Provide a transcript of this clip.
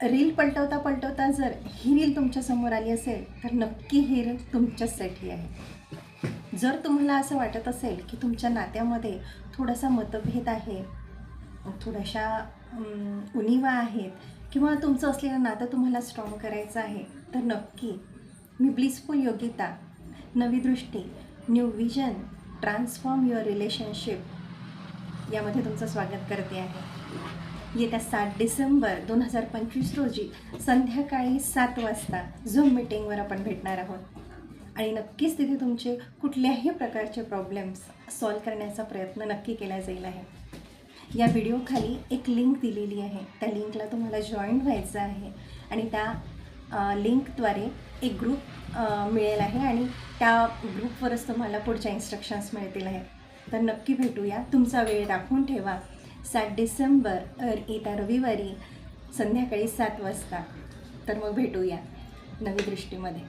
Reel पलटवता पलटवता जर ही reel तुमच्यासमोर आली असेल तर नक्की ही रील तुमच्यासाठी आहे. जर तुम्हाला असं वाटत असेल की तुमच्या नात्यामध्ये थोडासा मतभेद आहे, थोड्याशा उणिवा आहेत किंवा तुमचं असलेलं नातं तुम्हाला स्ट्रॉंग करायचं आहे, तर नक्की मी ब्लिसफुल योगिता, नवी दृष्टी, new vision, transform your relationship यामध्ये तुमचं स्वागत करते आहे. येत्या 7 डिसेंबर 2025 रोजी संध्याकाळी 7 वाजता झूम मीटिंगवर आपण भेटणार आहोत आणि नक्कीच तिथे तुमचे कुठल्याही प्रकारचे प्रॉब्लेम्स सॉल्व करण्याचा प्रयत्न नक्की केला जाईल आहे. या व्हिडिओखाली एक लिंक दिलेली आहे, त्या लिंकला तुम्हाला जॉईन व्हायचं आहे आणि त्या लिंकद्वारे एक ग्रुप मिळेल आहे आणि त्या ग्रुपवरच तुम्हाला पुढच्या इन्स्ट्रक्शन्स मिळतील आहे. तर नक्की भेटूया. तुमचा वेळ राखून ठेवा. 7 डिसेंबर येत्या रविवारी संध्याकाळी 7 वाजता. तर मग भेटूया नवी दृष्टीमध्ये.